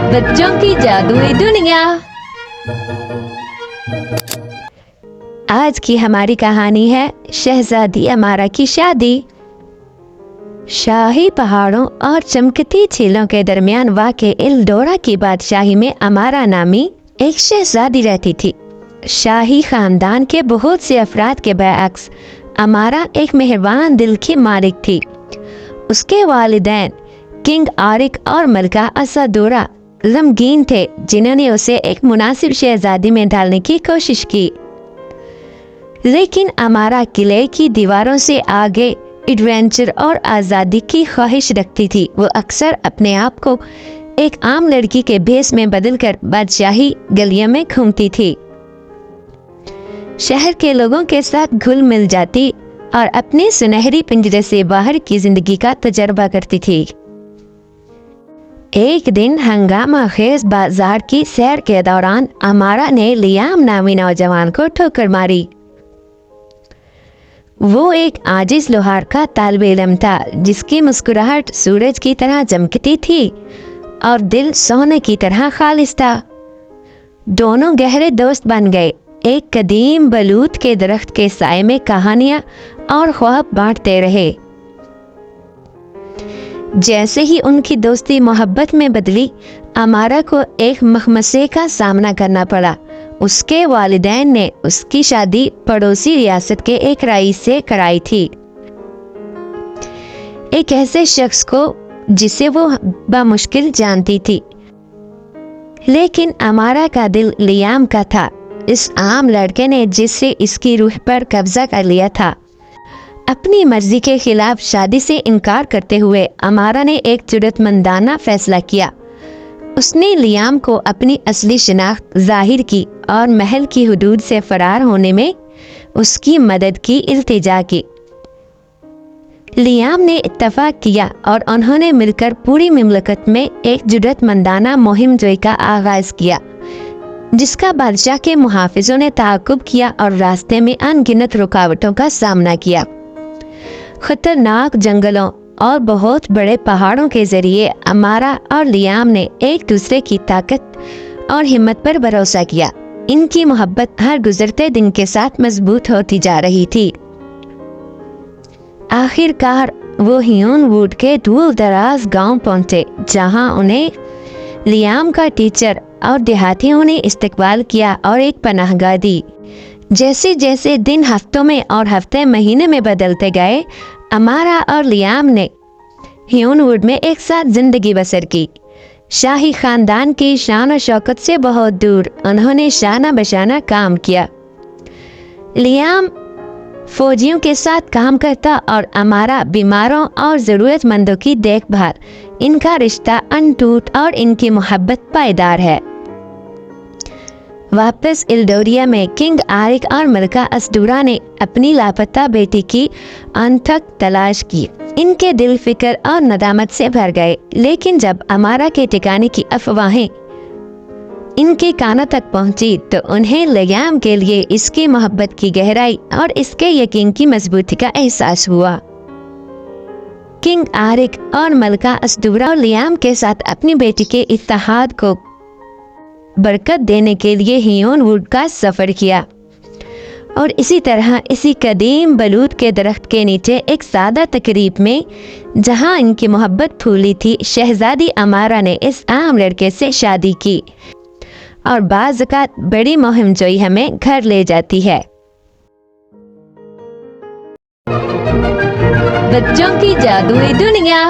बच्चों की जादुई दुनिया। आज की हमारी कहानी है शहजादी अमारा की शादी। शाही पहाड़ों और चमकती झीलों के दरमियान वाक़े इल्डोरा की बादशाही में अमारा नामी एक शहजादी रहती थी। शाही खानदान के बहुत से अफराद के बरअक्स अमारा एक मेहरबान दिल की मालिक थी। उसके वालिदैन किंग आरिक और मलका असादोरा गमगीन थे, जिन्होंने उसे एक मुनासिब शहजादी में ढालने की कोशिश की। लेकिन अमारा किले की दीवारों से आगे एडवेंचर और आज़ादी की ख्वाहिश रखती थी। वो अक्सर अपने आप को एक आम लड़की के भेस में बदलकर बादशाही गलियों में घूमती थी। शहर के लोगों के साथ घुल मिल जाती और अपने सुनहरी पिंजरे से बाहर की जिंदगी का तजर्बा करती थी। एक दिन हंगामा खेज बाजार की सैर के दौरान अमारा ने लियाम नामी नौजवान को ठोकर मारी। वो एक आजिज लोहार का तालिबे इल्म था, जिसकी मुस्कुराहट सूरज की तरह चमकती थी और दिल सोने की तरह खालिस था। दोनों गहरे दोस्त बन गए। एक कदीम बलूत के दरख्त के साए में कहानियां और ख्वाब बांटते रहे। जैसे ही उनकी दोस्ती मोहब्बत में बदली, अमारा को एक मखमसे का सामना करना पड़ा। उसके वालिदैन ने उसकी शादी पड़ोसी रियासत के एक रईस से कराई थी, एक ऐसे शख्स को जिसे वो बामुश्किल जानती थी। लेकिन अमारा का दिल लियाम का था, इस आम लड़के ने जिससे इसकी रूह पर कब्जा कर लिया था। अपनी मर्जी के खिलाफ शादी से इनकार करते हुए अमारा ने एक जुर्रतमंदाना फैसला किया। उसने लियाम को अपनी असली शिनाख्त जाहिर की और महल की हुदूद से फरार होने में उसकी मदद की इल्तिजा की। लियाम ने इत्तफाक किया और उन्होंने मिलकर पूरी मुमलकत में एक जुर्रतमंदाना मुहिम जोई का आगाज किया, जिसका बादशाह के मुहाफिजों ने ताक़ुब किया और रास्ते में अनगिनत रुकावटों का सामना किया। खतरनाक जंगलों और बहुत बड़े पहाड़ों के जरिए अमारा और लियाम ने एक दूसरे की ताकत और हिम्मत पर भरोसा किया। इनकी मोहब्बत हर गुजरते दिन के साथ मजबूत होती जा रही थी। आखिरकार वो हियून वुड के दूर दराज गांव पहुंचे, जहां उन्हें लियाम का टीचर और देहातियों ने इस्तकबाल किया और एक पनाहगाह दी। जैसे जैसे दिन हफ्तों में और हफ्ते महीने में बदलते गए, अमारा और लियाम ने ह्यूनवुड में एक साथ जिंदगी बसर की। शाही खानदान की शान और शौकत से बहुत दूर उन्होंने शाना बशाना काम किया। लियाम फौजियों के साथ काम करता और अमारा बीमारों और ज़रूरतमंदों की देखभाल। इनका रिश्ता अनटूट और इनकी मोहब्बत पायदार है। वापस इल्डोरिया में किंग आरिक और मलका असदूरा ने अपनी लापता बेटी की अनथक तलाश की। इनके दिल फिक्र और नदामत से भर गए। लेकिन जब अमारा के ठिकाने की अफवाहें इनके कानों तक पहुंची, तो उन्हें लियाम के लिए इसकी मोहब्बत की गहराई और इसके यकीन की मजबूती का एहसास हुआ। किंग आरिक और मलका असदूरा और लियाम के साथ अपनी बेटी के इत्तेहाद को बरकत देने के लिए ह्यूनवुड का सफर किया। और इसी तरह इसी कदीम बलूत के दरख्त के नीचे एक सादा तकरीब में, जहां इनकी मोहब्बत फूली थी, शहजादी अमारा ने इस आम लड़के से शादी की। और बाज़ औक़ात बड़ी मुहिम जोई हमें घर ले जाती है। बच्चों की जादुई दुनिया।